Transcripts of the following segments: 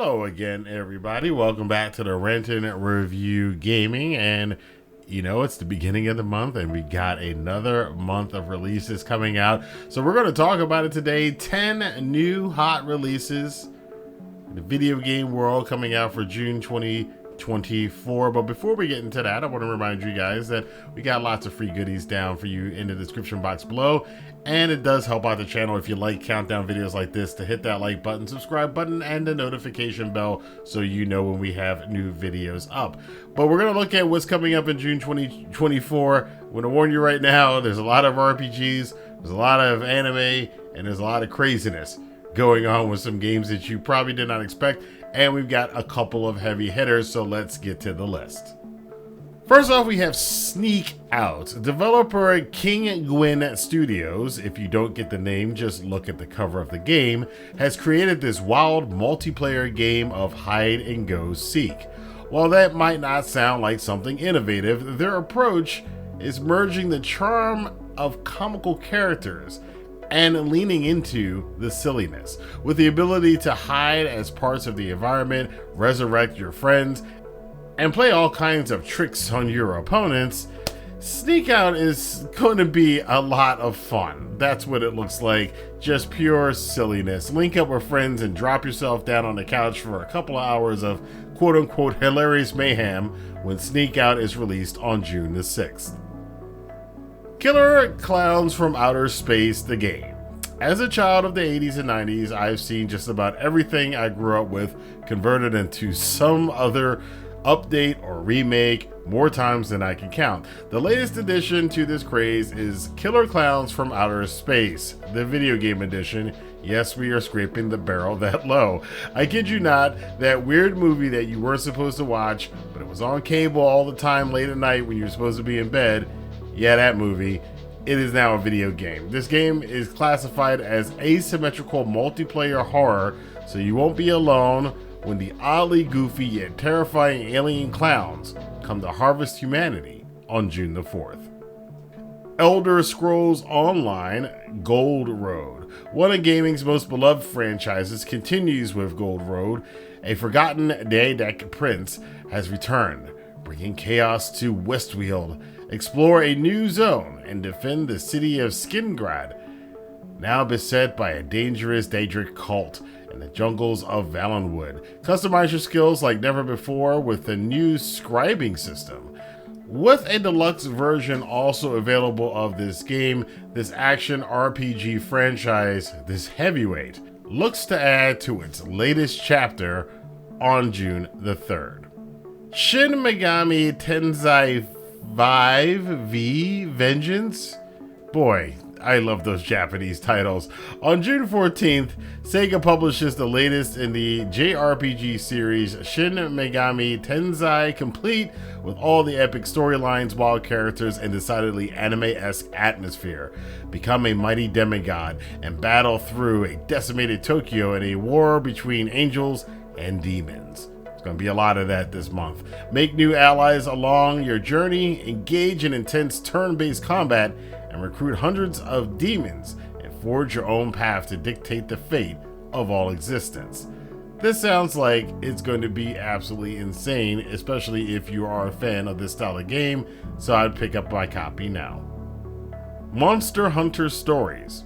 Hello again, everybody. Welcome back to the Rantin Review Gaming. And it's the beginning of the month, and we got another month of releases coming out. So we're going to talk about it today. 10 new hot releases in the video game world coming out for June 2024. But before we get into that, I want to remind you guys that we got lots of free goodies down for you in the description box below. And it does help out the channel if you like countdown videos like this to hit that like button, subscribe button, and the notification bell so you know when we have new videos up. But we're going to look at what's coming up in June 2024. I'm going to warn you right now, there's a lot of RPGs, there's a lot of anime, and there's a lot of craziness going on with some games that you probably did not expect. And we've got a couple of heavy hitters, so let's get to the list. First off, we have Sneak Out. Developer King Gwyn Studios, if you don't get the name, just look at the cover of the game, has created this wild multiplayer game of hide and go seek. While that might not sound like something innovative, their approach is merging the charm of comical characters and leaning into the silliness. With the ability to hide as parts of the environment, resurrect your friends, and play all kinds of tricks on your opponents, Sneak Out is going to be a lot of fun. That's what it looks like, just pure silliness. Link up with friends and drop yourself down on the couch for a couple of hours of quote-unquote hilarious mayhem when Sneak Out is released on June the 6th. Killer Klowns from Outer Space, the game. As a child of the 80s and 90s, I've seen just about everything I grew up with converted into some other update or remake more times than I can count. The latest addition to this craze is Killer Klowns from Outer Space, the video game edition. Yes, we are scraping the barrel that low. I kid you not, that weird movie that you weren't supposed to watch, but it was on cable all the time late at night when you're supposed to be in bed. Yeah, that movie. It is now a video game. This game is classified as asymmetrical multiplayer horror, so you won't be alone when the oddly goofy yet terrifying alien clowns come to harvest humanity on June the 4th. Elder Scrolls Online Gold Road. One of gaming's most beloved franchises continues with Gold Road. A forgotten Daedric prince has returned, bringing chaos to Westfield. Explore a new zone and defend the city of Skingrad, now beset by a dangerous Daedric cult in the jungles of Valenwood. Customize your skills like never before with the new scribing system. With a deluxe version also available of this game, this action RPG franchise, this heavyweight, looks to add to its latest chapter on June the 3rd. Shin Megami Tensei 5V Vengeance? Boy, I love those Japanese titles. On June 14th, Sega publishes the latest in the JRPG series Shin Megami Tensei, complete with all the epic storylines, wild characters, and decidedly anime-esque atmosphere. Become a mighty demigod and battle through a decimated Tokyo in a war between angels and demons. There's going to be a lot of that this month. Make new allies along your journey, engage in intense turn-based combat, and recruit hundreds of demons and forge your own path to dictate the fate of all existence. This sounds like it's going to be absolutely insane, especially if you are a fan of this style of game, so I'd pick up my copy now. Monster Hunter Stories.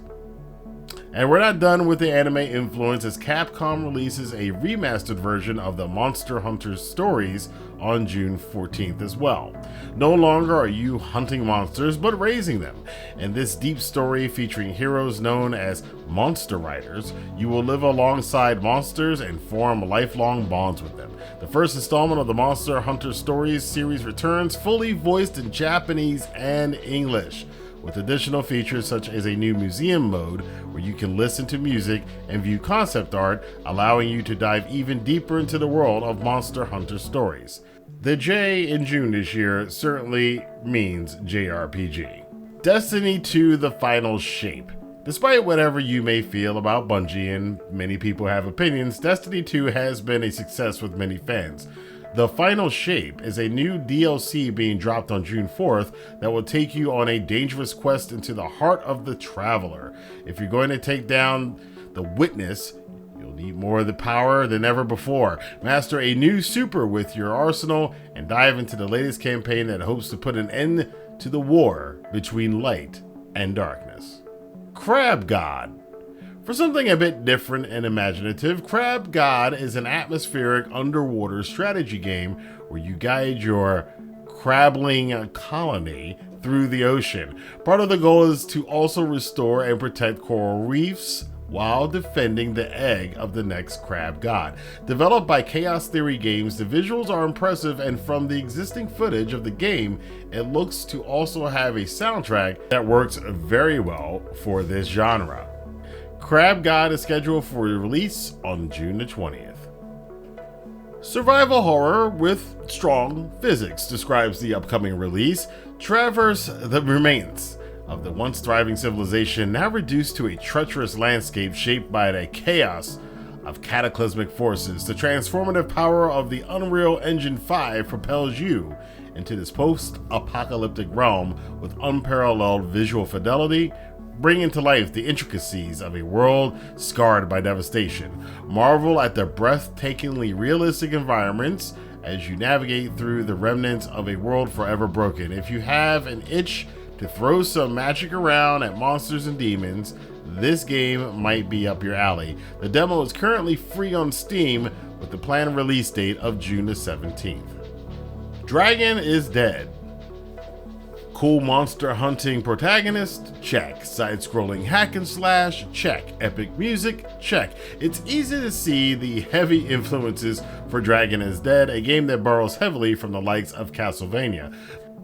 And we're not done with the anime influence as Capcom releases a remastered version of the Monster Hunter Stories on June 14th as well. No longer are you hunting monsters, but raising them. In this deep story featuring heroes known as monster riders, you will live alongside monsters and form lifelong bonds with them. The first installment of the Monster Hunter Stories series returns, fully voiced in Japanese and English, with additional features such as a new museum mode where you can listen to music and view concept art, allowing you to dive even deeper into the world of Monster Hunter Stories. The J in June this year certainly means JRPG. Destiny 2: The Final Shape. Despite whatever you may feel about Bungie, and many people have opinions, Destiny 2 has been a success with many fans. The Final Shape is a new DLC being dropped on June 4th that will take you on a dangerous quest into the heart of the Traveler. If you're going to take down the Witness, you'll Need more of the power than ever before. Master a new super with your arsenal and dive into the latest campaign that hopes to put an end to the war between light and darkness. Crab God. For something a bit different and imaginative, Crab God is an atmospheric underwater strategy game where you guide your crabbling colony through the ocean. Part of the goal is to also restore and protect coral reefs while defending the egg of the next crab god. Developed by Chaos Theory Games, the visuals are impressive, and from the existing footage of the game, it looks to also have a soundtrack that works very well for this genre. Crab God is scheduled for release on June the 20th. Survival horror with strong physics describes the upcoming release. Traverse the remains of the once thriving civilization, now reduced to a treacherous landscape shaped by the chaos of cataclysmic forces. The transformative power of the Unreal Engine 5 propels you into this post-apocalyptic realm with unparalleled visual fidelity, bringing to life the intricacies of a world scarred by devastation. Marvel at the breathtakingly realistic environments as you navigate through the remnants of a world forever broken. If you have an itch to throw some magic around at monsters and demons, this game might be up your alley. The demo is currently free on Steam with the planned release date of June the 17th. Dragon is Dead. Cool monster hunting protagonist? Check. Side-scrolling hack and slash? Check. Epic music? Check. It's easy to see the heavy influences for Dragon is Dead, a game that borrows heavily from the likes of Castlevania.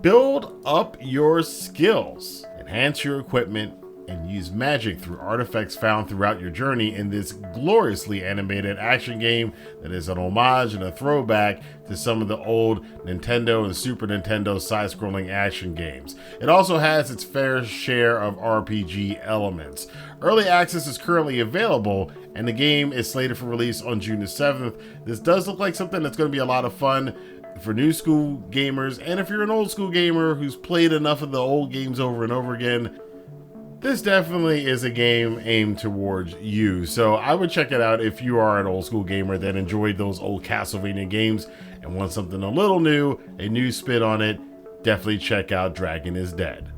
Build up your skills, enhance your equipment, and use magic through artifacts found throughout your journey in this gloriously animated action game that is an homage and a throwback to some of the old Nintendo and Super Nintendo side-scrolling action games. It also has its fair share of RPG elements. Early access is currently available, and the game is slated for release on June the 7th. This does look like something that's going to be a lot of fun for new school gamers, and if you're an old school gamer who's played enough of the old games over and over again, this definitely is a game aimed towards you. So I would check it out if you are an old school gamer that enjoyed those old Castlevania games and want something a little new, a new spin on it. Definitely check out Dragon is Dead.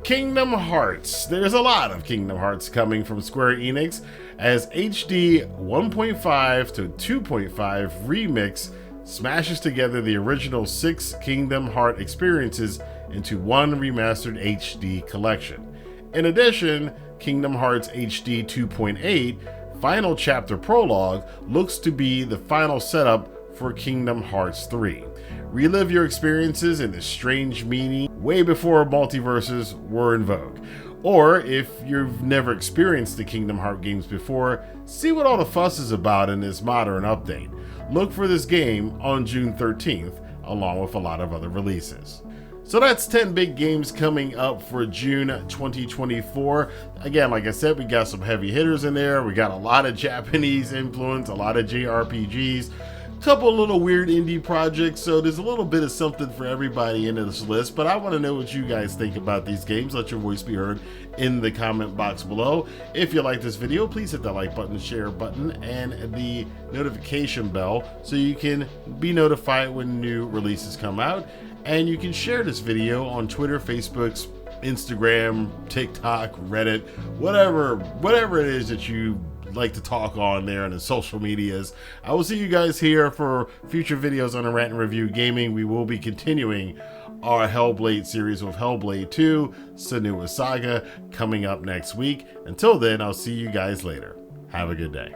Kingdom Hearts. There's a lot of Kingdom Hearts coming from Square Enix as HD 1.5 to 2.5 Remix smashes together the original 6 Kingdom Hearts experiences into one remastered HD collection. In addition, Kingdom Hearts HD 2.8 Final Chapter Prologue looks to be the final setup for Kingdom Hearts 3. Relive your experiences in this strange meaning way before multiverses were in vogue. Or, if you've never experienced the Kingdom Hearts games before, see what all the fuss is about in this modern update. Look for this game on June 13th, along with a lot of other releases. So that's 10 big games coming up for June 2024. Again, like I said, we got some heavy hitters in there. We got a lot of Japanese influence, a lot of JRPGs, a couple little weird indie projects. So there's a little bit of something for everybody in this list. But I want to know what you guys think about these games. Let your voice be heard in the comment box below. If you like this video, please hit that like button, share button, and the notification bell so you can be notified when new releases come out. And you can share this video on Twitter, Facebook, Instagram, TikTok, Reddit, whatever it is that you like to talk on there in the social medias. I will see you guys here for future videos on the Rantin Review Gaming. We will be continuing our Hellblade series with Hellblade 2, Senua's Saga, coming up next week. Until then, I'll see you guys later. Have a good day.